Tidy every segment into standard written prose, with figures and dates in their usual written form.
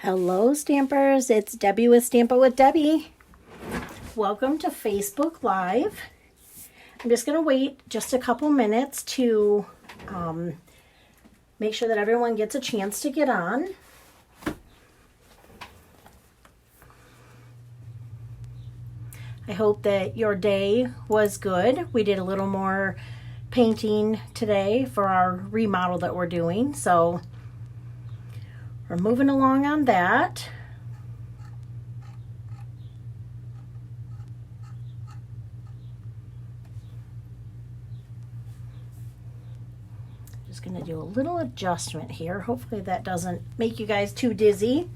Hello Stampers, it's Debbie with Stamp It with Debbie. Welcome to Facebook Live. I'm just going to wait just a couple minutes to make sure that everyone gets a chance to get on. I hope that your day was good. We did a little more painting today for our remodel that we're doing, so we're moving along on that. Just going to do a little adjustment here. Hopefully that doesn't make you guys too dizzy.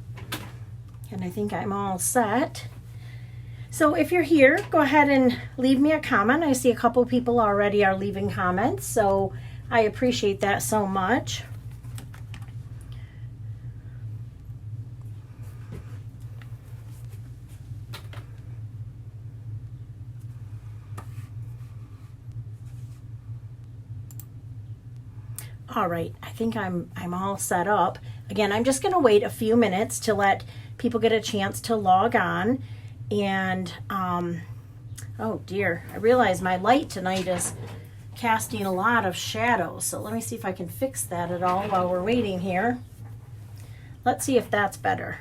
And I think I'm all set. So if you're here, go ahead and leave me a comment. I see a couple people already are leaving comments, so I appreciate that so much. All right, I think I'm all set up. Again, I'm just going to wait a few minutes to let people get a chance to log on. And oh dear, I realize my light tonight is casting a lot of shadows. So let me see if I can fix that at all while we're waiting here. Let's see if that's better.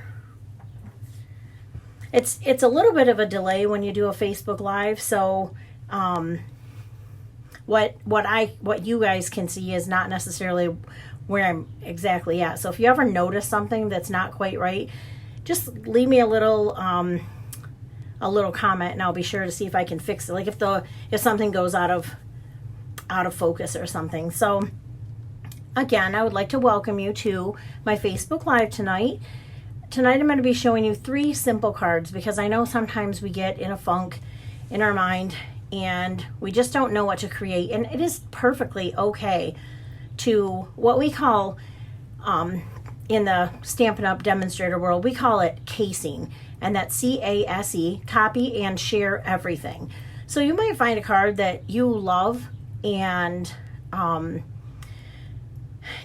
It's a little bit of a delay when you do a Facebook Live, so what you guys can see is not necessarily where I'm exactly at. So if you ever notice something that's not quite right, just leave me a little comment, and I'll be sure to see if I can fix it. Like if something goes out of focus or something. So again, I would like to welcome you to my Facebook Live tonight. Tonight I'm going to be showing you 3 simple cards, because I know sometimes we get in a funk in our mind and we just don't know what to create, and it is perfectly okay to what we call in the Stampin' Up! Demonstrator world, we call it casing, and that's C-A-S-E, copy and share everything. So you might find a card that you love and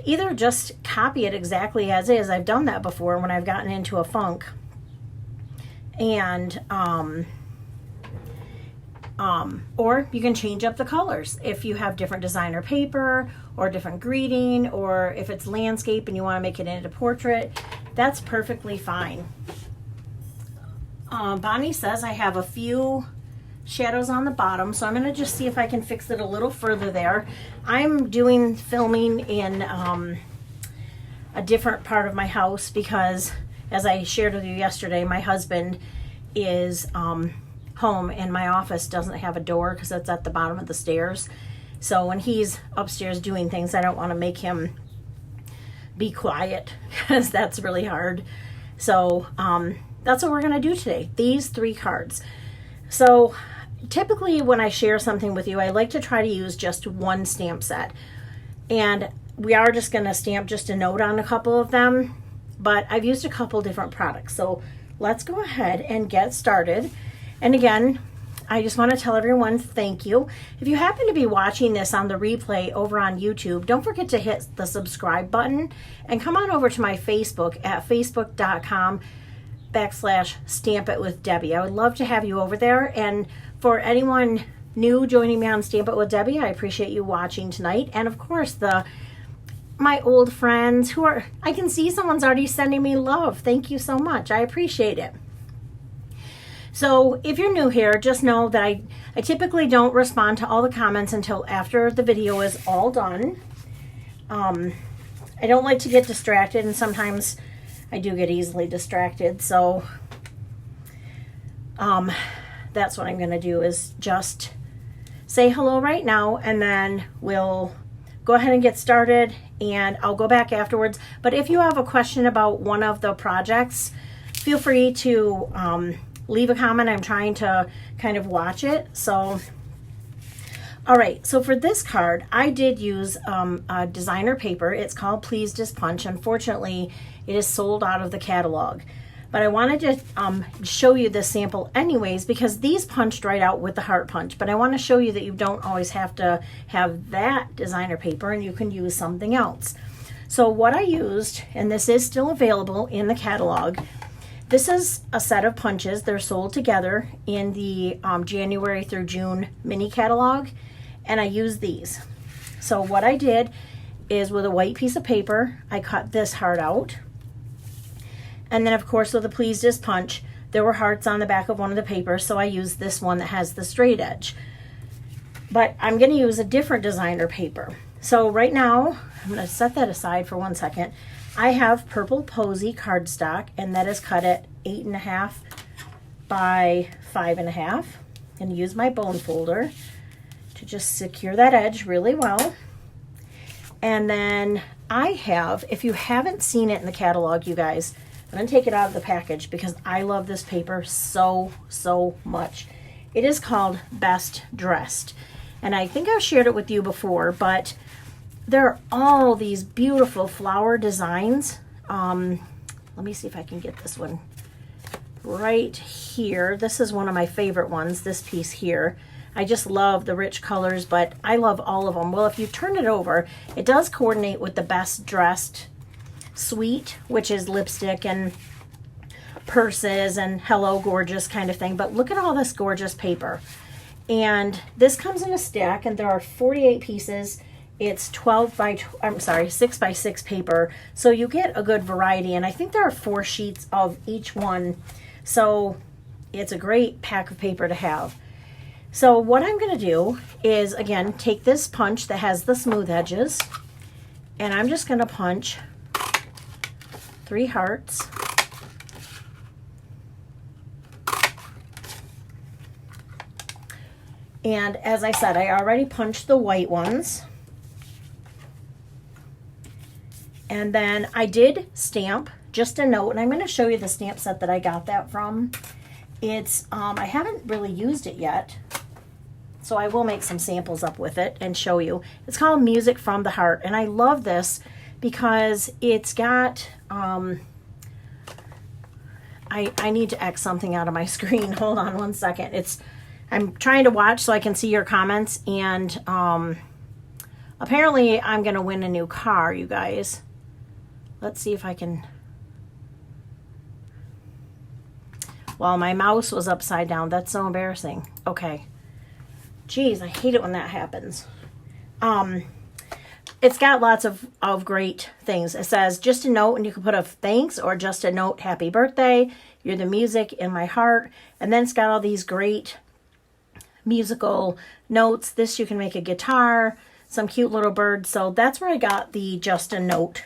either just copy it exactly as is. I've done that before when I've gotten into a funk, and or you can change up the colors if you have different designer paper or different greeting, or if it's landscape and you want to make it into portrait, that's perfectly fine. Bonnie says I have a few shadows on the bottom, so I'm going to just see if I can fix it a little further there. I'm doing filming in a different part of my house because, as I shared with you yesterday, my husband is home and my office doesn't have a door because it's at the bottom of the stairs. So when he's upstairs doing things, I don't want to make him be quiet because that's really hard. So that's what we're going to do today, these 3 cards. So typically when I share something with you, I like to try to use just one stamp set. And we are just going to stamp just a note on a couple of them, but I've used a couple different products. So let's go ahead and get started. And again, I just want to tell everyone thank you. If you happen to be watching this on the replay over on YouTube, don't forget to hit the subscribe button and come on over to my Facebook at facebook.com/Stamp It with Debbie. I would love to have you over there. And for anyone new joining me on Stamp It with Debbie, I appreciate you watching tonight. And of course, my old friends I can see someone's already sending me love. Thank you so much. I appreciate it. So if you're new here, just know that I typically don't respond to all the comments until after the video is all done. I don't like to get distracted, and sometimes I do get easily distracted. So that's what I'm going to do, is just say hello right now, and then we'll go ahead and get started, and I'll go back afterwards. But if you have a question about one of the projects, feel free to leave a comment. I'm trying to kind of watch it. So, all right. So for this card, I did use a designer paper. It's called Please Just Punch. Unfortunately, it is sold out of the catalog. But I wanted to show you this sample anyways, because these punched right out with the heart punch. But I want to show you that you don't always have to have that designer paper, and you can use something else. So what I used, and this is still available in the catalog, this is a set of punches. They're sold together in the January through June mini catalog, and I used these. So what I did is, with a white piece of paper, I cut this heart out. And then, of course, with a Pleased As punch, there were hearts on the back of one of the papers, so I used this one that has the straight edge. But I'm going to use a different designer paper. So right now, I'm going to set that aside for 1 second. I have Purple Posy cardstock, and that is cut at 8.5 by 5.5. And use my bone folder to just secure that edge really well. And then I have, if you haven't seen it in the catalog, you guys, I'm going to take it out of the package because I love this paper so much. It is called Best Dressed. And I think I've shared it with you before, but there are all these beautiful flower designs. Let me see if I can get this one right here. This is one of my favorite ones, this piece here. I just love the rich colors, but I love all of them. Well, if you turn it over, it does coordinate with the Best Dressed suite, which is lipstick and purses and Hello Gorgeous kind of thing. But look at all this gorgeous paper. And this comes in a stack, and there are 48 pieces. It's 6 by 6 paper. So you get a good variety, and I think there are 4 sheets of each one. So it's a great pack of paper to have. So what I'm going to do is, again, take this punch that has the smooth edges, and I'm just going to punch 3 hearts. And as I said, I already punched the white ones. And then I did stamp just a note, and I'm going to show you the stamp set that I got that from. It's, I haven't really used it yet, so I will make some samples up with it and show you. It's called Music from the Heart, and I love this because it's got, I need to X something out of my screen. Hold on 1 second. I'm trying to watch so I can see your comments, and apparently I'm going to win a new car, you guys. Let's see if I can. Well, my mouse was upside down. That's so embarrassing. Okay. Geez, I hate it when that happens. It's got lots of great things. It says, just a note, and you can put a thanks or just a note, happy birthday. You're the music in my heart. And then it's got all these great musical notes. This you can make a guitar, some cute little birds. So that's where I got the just a note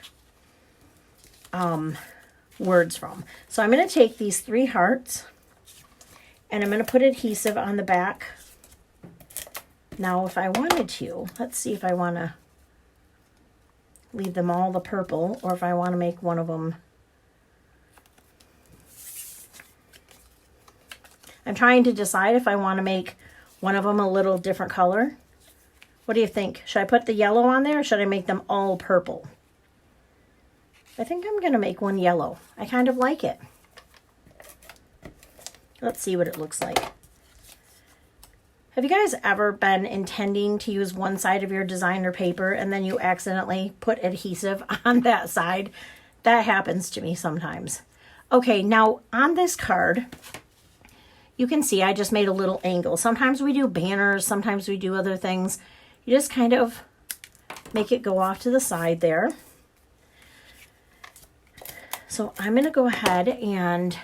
words from. So I'm going to take these 3 hearts, and I'm going to put adhesive on the back. Now, if I wanted to, let's see if I want to leave them all the purple, or if I want to make one of them. I'm trying to decide if I want to make one of them a little different color. What do you think? Should I put the yellow on there, or should I make them all purple? I think I'm going to make one yellow. I kind of like it. Let's see what it looks like. Have you guys ever been intending to use one side of your designer paper and then you accidentally put adhesive on that side? That happens to me sometimes. Okay, now on this card, you can see I just made a little angle. Sometimes we do banners, sometimes we do other things. You just kind of make it go off to the side there. So I'm going to go ahead and,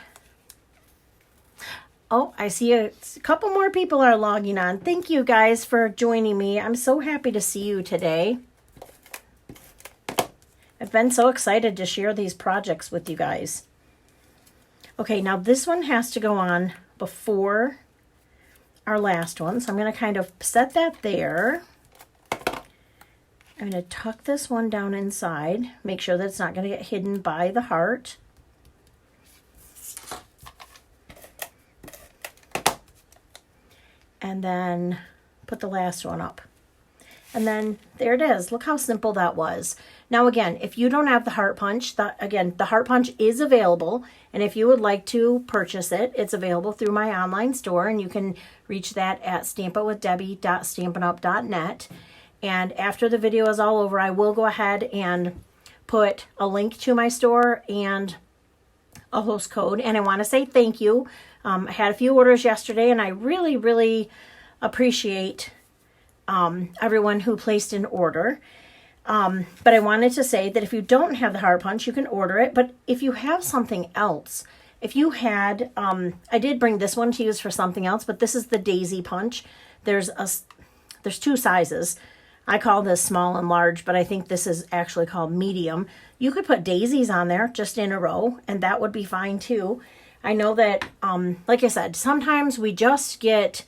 oh, I see a couple more people are logging on. Thank you guys for joining me. I'm so happy to see you today. I've been so excited to share these projects with you guys. Okay, now this one has to go on before our last one. So I'm going to kind of set that there. I'm going to tuck this one down inside. Make sure that it's not going to get hidden by the heart. And then put the last one up. And then there it is. Look how simple that was. Now again, if you don't have the heart punch, the heart punch is available. And if you would like to purchase it, it's available through my online store. And you can reach that at stampitwithdebbie.stampinup.net. And after the video is all over, I will go ahead and put a link to my store and a host code. And I want to say thank you. I had a few orders yesterday, and I really, really appreciate everyone who placed an order. But I wanted to say that if you don't have the Heart Punch, you can order it. But if you have something else, if you had, I did bring this one to use for something else, but this is the Daisy Punch. There's two sizes. I call this small and large, but I think this is actually called medium. You could put daisies on there just in a row, and that would be fine too. I know that, like I said, sometimes we just get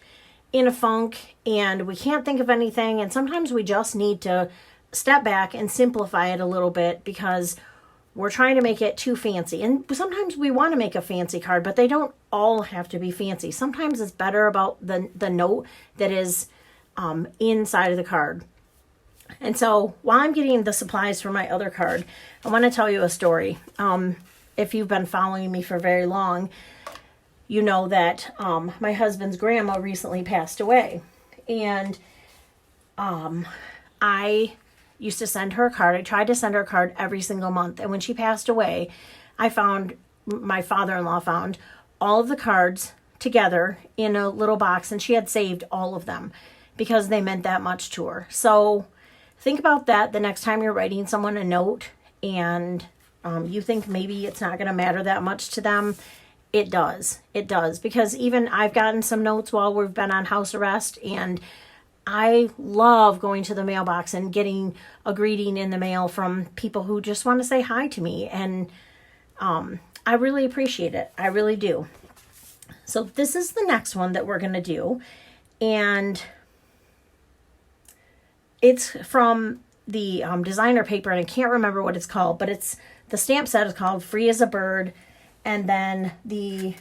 in a funk and we can't think of anything, and sometimes we just need to step back and simplify it a little bit because we're trying to make it too fancy. And sometimes we want to make a fancy card, but they don't all have to be fancy. Sometimes it's better about the note that is inside of the card. And so while I'm getting the supplies for my other card, I want to tell you a story. If you've been following me for very long, you know that my husband's grandma recently passed away. And I used to send her a card. I tried to send her a card every single month. And when she passed away, my father-in-law found all of the cards together in a little box, and she had saved all of them because they meant that much to her. So think about that the next time you're writing someone a note and you think maybe it's not going to matter that much to them. It does. It does. Because even I've gotten some notes while we've been on house arrest, and I love going to the mailbox and getting a greeting in the mail from people who just want to say hi to me. And I really appreciate it. I really do. So this is the next one that we're going to do. And it's from the designer paper, and I can't remember what it's called, but the stamp set is called Free as a Bird, and then the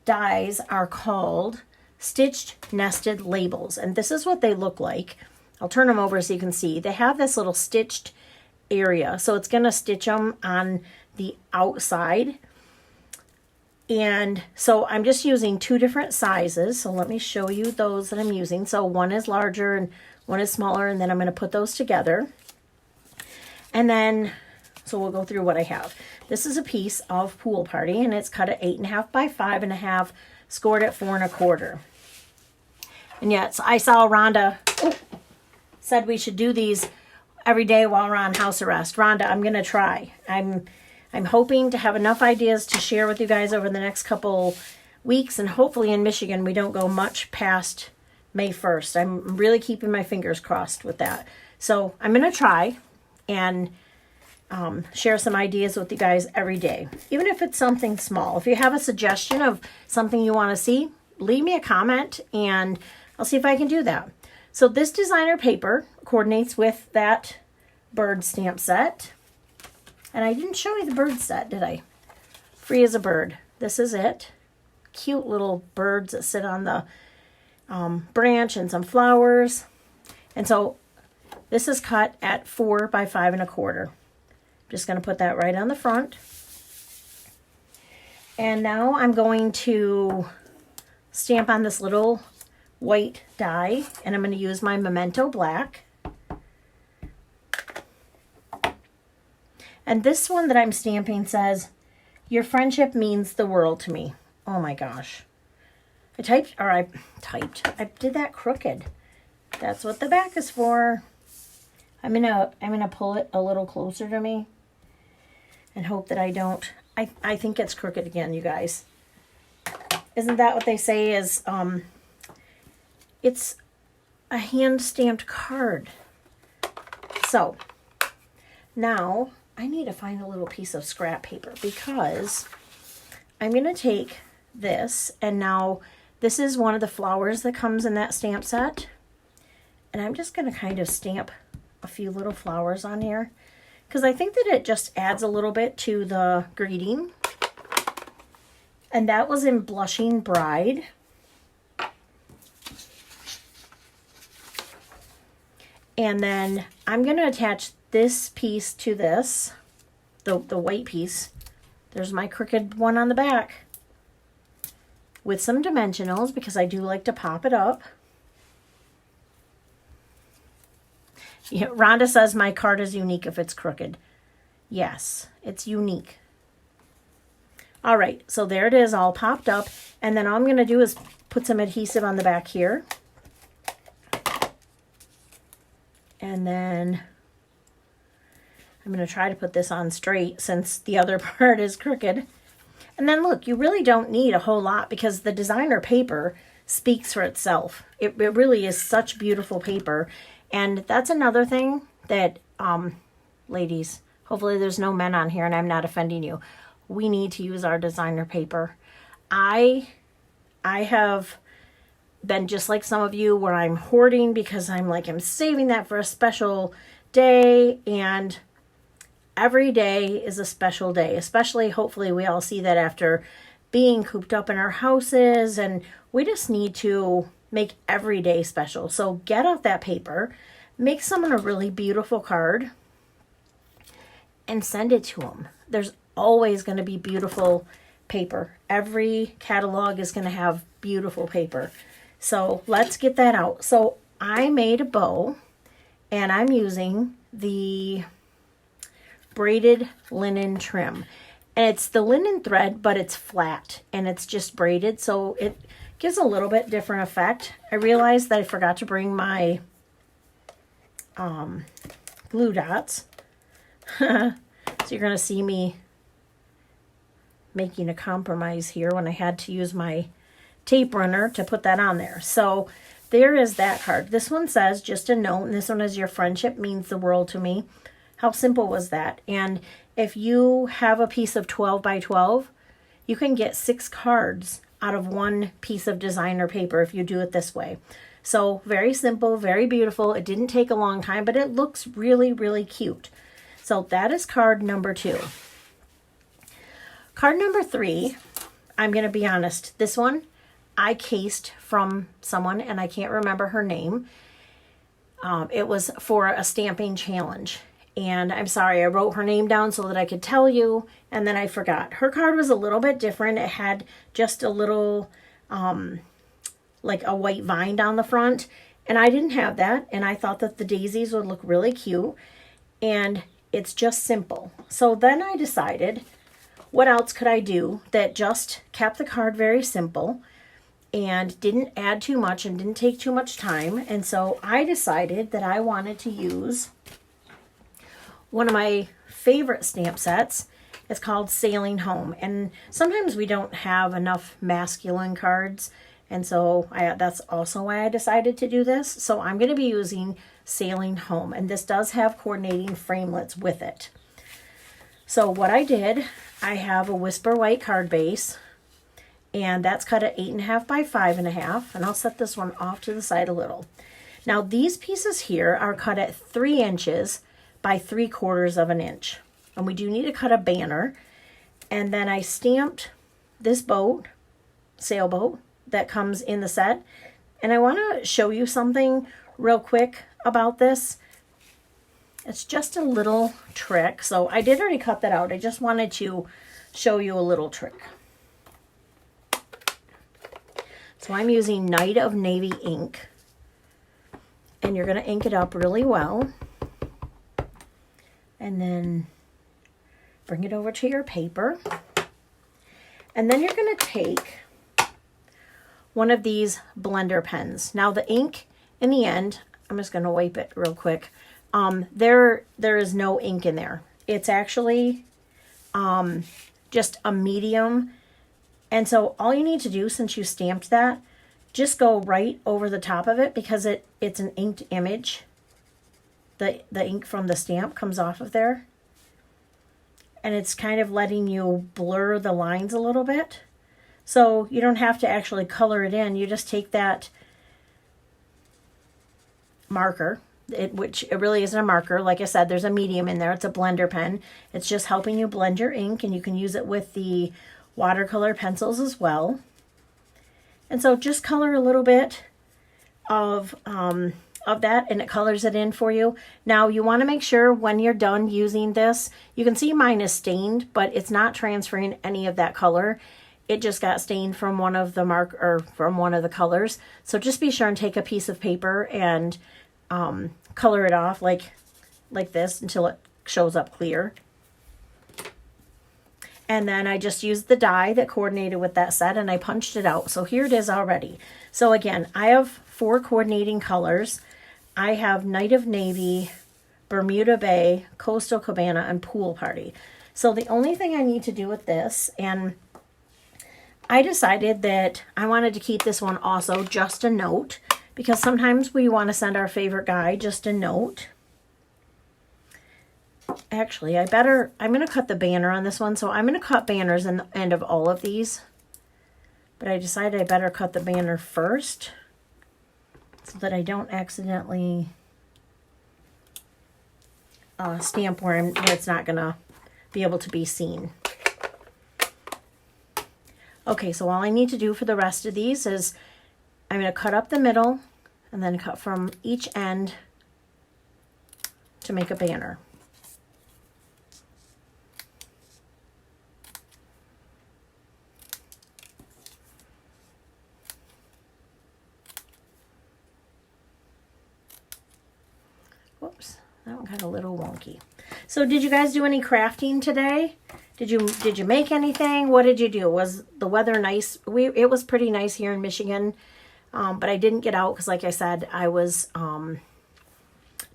dies are called Stitched Nested Labels, and this is what they look like. I'll turn them over so you can see. They have this little stitched area, so it's going to stitch them on the outside. And so I'm just using two different sizes. So let me show you those that I'm using. So one is larger and one is smaller, and then I'm going to put those together. And then, so we'll go through what I have. This is a piece of Pool Party, and it's cut at 8.5 by 5.5, scored at 4 1/4. And yes, I saw Rhonda said we should do these every day while we're on house arrest. Rhonda, I'm going to try. I'm hoping to have enough ideas to share with you guys over the next couple weeks, and hopefully in Michigan we don't go much past May 1st. I'm really keeping my fingers crossed with that. So I'm going to try and share some ideas with you guys every day, even if it's something small. If you have a suggestion of something you want to see, leave me a comment and I'll see if I can do that. So this designer paper coordinates with that bird stamp set. And I didn't show you the bird set, did I? Free as a Bird. This is it. Cute little birds that sit on the branch and some flowers. And so this is cut at 4 by 5 1/4. Just going to put that right on the front. And now I'm going to stamp on this little white die, and I'm going to use my Memento Black. And this one that I'm stamping says, "Your friendship means the world to me." Oh my gosh. I did that crooked. That's what the back is for. I'm gonna pull it a little closer to me and hope that I don't. I think it's crooked again, you guys. Isn't that what they say is, it's a hand-stamped card. So, now I need to find a little piece of scrap paper because I'm going to take this, and now this is one of the flowers that comes in that stamp set. And I'm just going to kind of stamp a few little flowers on here because I think that it just adds a little bit to the greeting. And that was in Blushing Bride. And then I'm going to attach this piece to this, the white piece. There's my crooked one on the back with some dimensionals because I do like to pop it up. Yeah, Rhonda says my card is unique if it's crooked. Yes, it's unique. All right, so there it is all popped up. And then all I'm going to do is put some adhesive on the back here. And then I'm going to try to put this on straight since the other part is crooked. And then look, you really don't need a whole lot because the designer paper speaks for itself. It really is such beautiful paper. And that's another thing that, ladies, hopefully there's no men on here and I'm not offending you. We need to use our designer paper. I have been just like some of you where I'm hoarding because I'm saving that for a special day, and every day is a special day, especially hopefully we all see that after being cooped up in our houses, and we just need to make every day special. So get out that paper, make someone a really beautiful card, and send it to them. There's always going to be beautiful paper. Every catalog is going to have beautiful paper. So let's get that out. So I made a bow, and I'm using the braided linen trim. And it's the linen thread, but it's flat, and it's just braided, so it gives a little bit different effect. I realized that I forgot to bring my glue dots. So you're going to see me making a compromise here when I had to use my tape runner to put that on there. So there is that card. This one says, just a note, and this one is, your friendship means the world to me. How simple was that? And if you have a piece of 12 by 12, you can get 6 cards out of one piece of designer paper if you do it this way. So very simple, very beautiful. It didn't take a long time, but it looks really, really cute. So that is card number 2. Card number 3, I'm going to be honest, this one I cased from someone, and I can't remember her name. It was for a stamping challenge. And I'm sorry, I wrote her name down so that I could tell you, and then I forgot. Her card was a little bit different. It had just a little, like a white vine down the front. And I didn't have that, and I thought that the daisies would look really cute. And it's just simple. So then I decided, what else could I do that just kept the card very simple and didn't add too much and didn't take too much time? And so I decided that I wanted to use one of my favorite stamp sets. It's called Sailing Home. And sometimes we don't have enough masculine cards. And so that's also why I decided to do this. So I'm going to be using Sailing Home. And this does have coordinating framelits with it. So what I did, I have a Whisper White card base. And that's cut at 8.5 by 5.5. And I'll set this one off to the side a little. Now these pieces here are cut at 3 inches by 3/4 of an inch. And we do need to cut a banner. And then I stamped this boat, sailboat, that comes in the set. And I want to show you something real quick about this. It's just a little trick. So I did already cut that out. I just wanted to show you a little trick. So I'm using Night of Navy ink. And you're going to ink it up really well. And then bring it over to your paper. And then you're going to take one of these blender pens. Now the ink, in the end, I'm just going to wipe it real quick. There is no ink in there. It's actually just a medium. And so all you need to do, since you stamped that, just go right over the top of it, because it's an inked image. The ink from the stamp comes off of there. And it's kind of letting you blur the lines a little bit. So you don't have to actually color it in. You just take that marker, which it really isn't a marker. Like I said, there's a medium in there. It's a blender pen. It's just helping you blend your ink, and you can use it with the watercolor pencils as well. And so just color a little bit of that, and it colors it in for you. Now you want to make sure when you're done using this, you can see mine is stained, but it's not transferring any of that color. It just got stained from one of the from one of the colors. So just be sure and take a piece of paper and color it off like this until it shows up clear. And then I just used the die that coordinated with that set and I punched it out. So here it is already. So again, I have 4 coordinating colors. I have Night of Navy, Bermuda Bay, Coastal Cabana, and Pool Party. So the only thing I need to do with this, and I decided that I wanted to keep this one also just a note, because sometimes we want to send our favorite guy just a note. Actually, I'm going to cut the banner on this one, so I'm going to cut banners in the end of all of these. But I decided I better cut the banner first so that I don't accidentally stamp where it's not going to be able to be seen. Okay, so all I need to do for the rest of these is I'm going to cut up the middle and then cut from each end to make a banner. Whoops, that one got a little wonky. So did you guys do any crafting today? Did you make anything? What did you do? Was the weather nice? It was pretty nice here in Michigan, but I didn't get out because, like I said, I was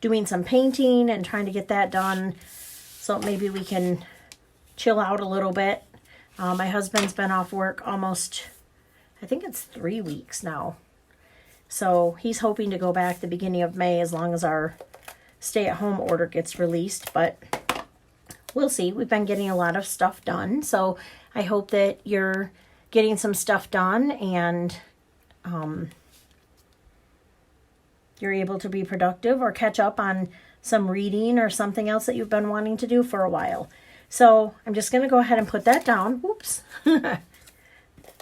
doing some painting and trying to get that done. So maybe we can chill out a little bit. My husband's been off work almost, I think it's 3 weeks now. So he's hoping to go back the beginning of May as long as our stay-at-home order gets released, but we'll see. We've been getting a lot of stuff done, so I hope that you're getting some stuff done and you're able to be productive or catch up on some reading or something else that you've been wanting to do for a while. So I'm just going to go ahead and put that down. Whoops. That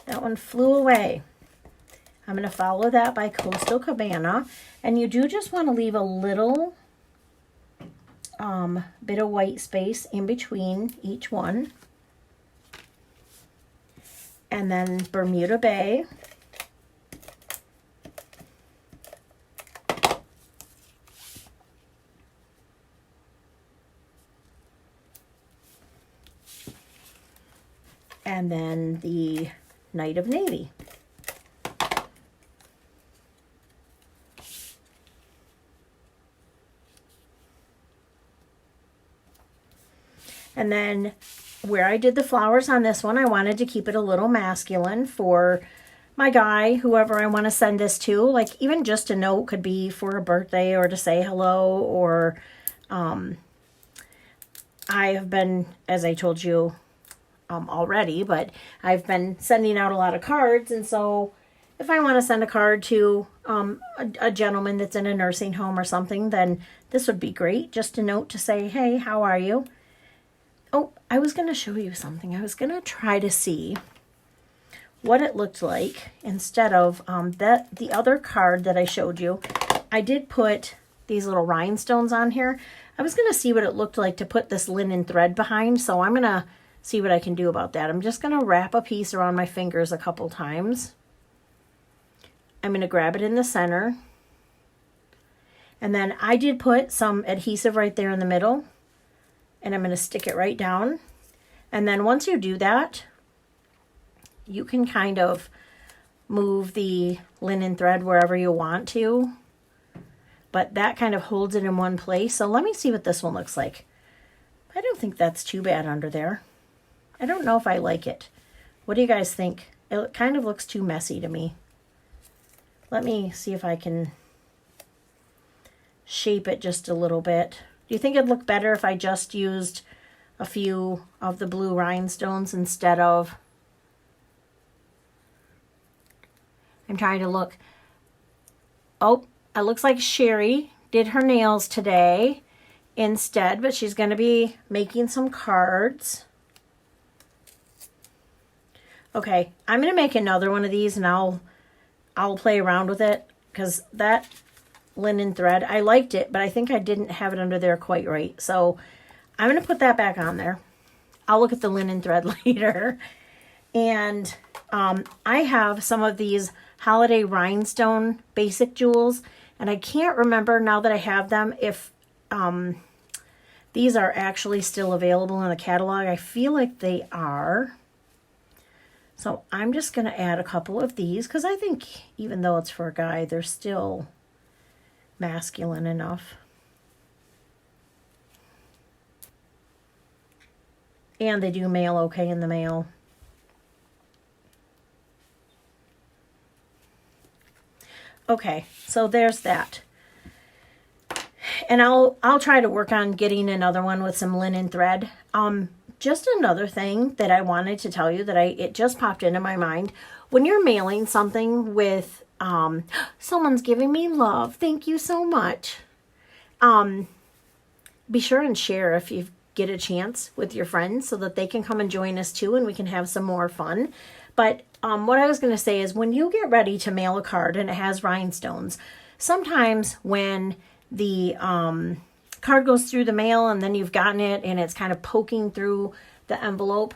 one flew away. I'm going to follow that by Coastal Cabana, and you do just want to leave a little bit of white space in between each one. And then Bermuda Bay. And then the Night of Navy. And then where I did the flowers on this one, I wanted to keep it a little masculine for my guy, whoever I want to send this to. Like even just a note could be for a birthday or to say hello, or I have been, as I told you already, but I've been sending out a lot of cards. And so if I want to send a card to a gentleman that's in a nursing home or something, then this would be great. Just a note to say, hey, how are you? Oh, I was going to show you something. I was going to try to see what it looked like instead of the other card that I showed you. I did put these little rhinestones on here. I was going to see what it looked like to put this linen thread behind, so I'm going to see what I can do about that. I'm just going to wrap a piece around my fingers a couple times. I'm going to grab it in the center. And then I did put some adhesive right there in the middle. And I'm going to stick it right down. And then once you do that, you can kind of move the linen thread wherever you want to. But that kind of holds it in one place. So let me see what this one looks like. I don't think that's too bad under there. I don't know if I like it. What do you guys think? It kind of looks too messy to me. Let me see if I can shape it just a little bit. Do you think it'd look better if I just used a few of the blue rhinestones instead of... I'm trying to look. Oh, it looks like Sherry did her nails today instead, but she's going to be making some cards. Okay, I'm going to make another one of these and I'll play around with it because that linen thread, I liked it, but I think I didn't have it under there quite right. So I'm going to put that back on there. I'll look at the linen thread later. And I have some of these holiday rhinestone basic jewels, And I can't remember now that I have them if these are actually still available in the catalog. I feel like they are. So I'm just going to add a couple of these because I think even though it's for a guy, they're still masculine enough. And they do mail okay in the mail. Okay, so there's that. And I'll try to work on getting another one with some linen thread. Just another thing that I wanted to tell you that it just popped into my mind. When you're mailing something with someone's giving me love, thank you so much. Be sure and share if you get a chance with your friends so that they can come and join us too and we can have some more fun. But what I was going to say is when you get ready to mail a card and it has rhinestones, sometimes when the card goes through the mail and then you've gotten it and it's kind of poking through the envelope,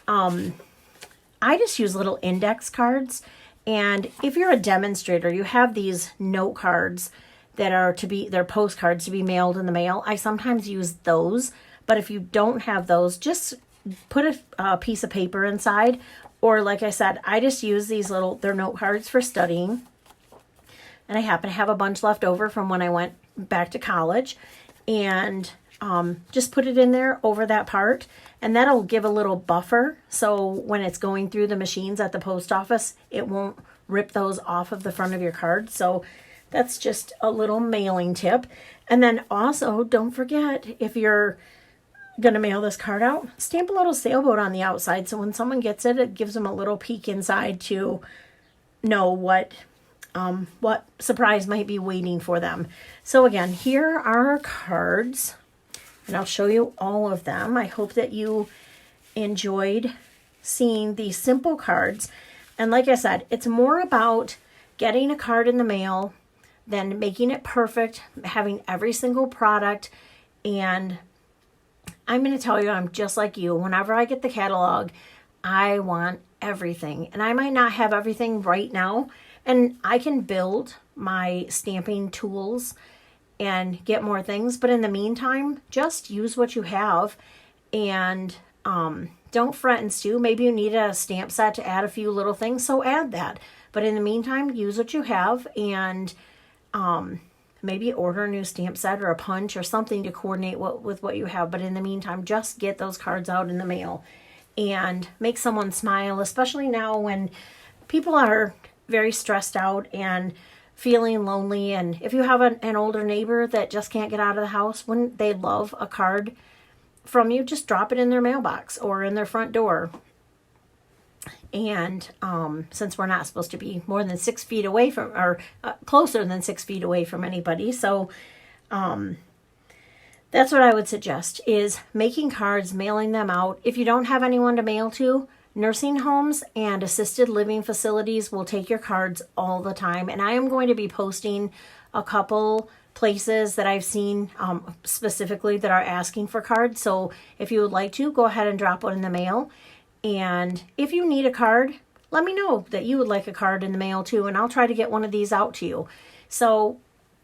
I just use little index cards. And if you're a demonstrator, you have these note cards that are they're postcards to be mailed in the mail. I sometimes use those, but if you don't have those, just put a piece of paper inside. Or like I said, I just use these they're note cards for studying. And I happen to have a bunch left over from when I went back to college. And just put it in there over that part. And that'll give a little buffer. So when it's going through the machines at the post office, it won't rip those off of the front of your card. So that's just a little mailing tip. And then also, don't forget, if you're going to mail this card out, stamp a little sailboat on the outside. So when someone gets it, it gives them a little peek inside to know what surprise might be waiting for them. So again, here are our cards, and I'll show you all of them. I hope that you enjoyed seeing these simple cards. And like I said, it's more about getting a card in the mail than making it perfect, having every single product. And I'm going to tell you, I'm just like you. Whenever I get the catalog, I want everything. And I might not have everything right now. And I can build my stamping tools and get more things. But in the meantime, just use what you have. And don't fret and stew. Maybe you need a stamp set to add a few little things, so add that. But in the meantime, use what you have and maybe order a new stamp set or a punch or something to coordinate with what you have. But in the meantime, just get those cards out in the mail and make someone smile, especially now when people are very stressed out and feeling lonely. And if you have an older neighbor that just can't get out of the house, wouldn't they love a card from you? Just drop it in their mailbox or in their front door. And since we're not supposed to be more than 6 feet away from, or closer than 6 feet away from anybody, so that's what I would suggest, is making cards, mailing them out. If you don't have anyone to mail to, nursing homes and assisted living facilities will take your cards all the time. And I am going to be posting a couple places that I've seen specifically that are asking for cards. So if you would like to, go ahead and drop one in the mail. And if you need a card, let me know that you would like a card in the mail too, and I'll try to get one of these out to you. So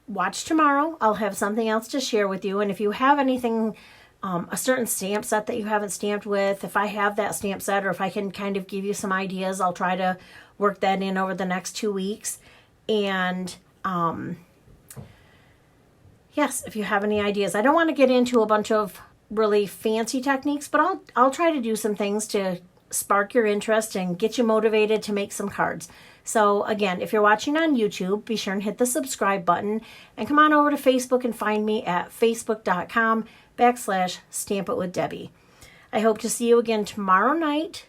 watch tomorrow. I'll have something else to share with you. And if you have anything, a certain stamp set that you haven't stamped with, if I have that stamp set or if I can kind of give you some ideas, I'll try to work that in over the next 2 weeks. And yes, if you have any ideas. I don't want to get into a bunch of really fancy techniques, but I'll try to do some things to spark your interest and get you motivated to make some cards. So again, if you're watching on YouTube, be sure and hit the subscribe button and come on over to Facebook and find me at facebook.com/stampitwithdebbie. I hope to see you again tomorrow night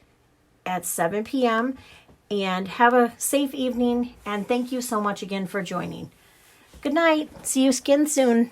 at 7 p.m. and have a safe evening, and thank you so much again for joining. Good night. See you again soon.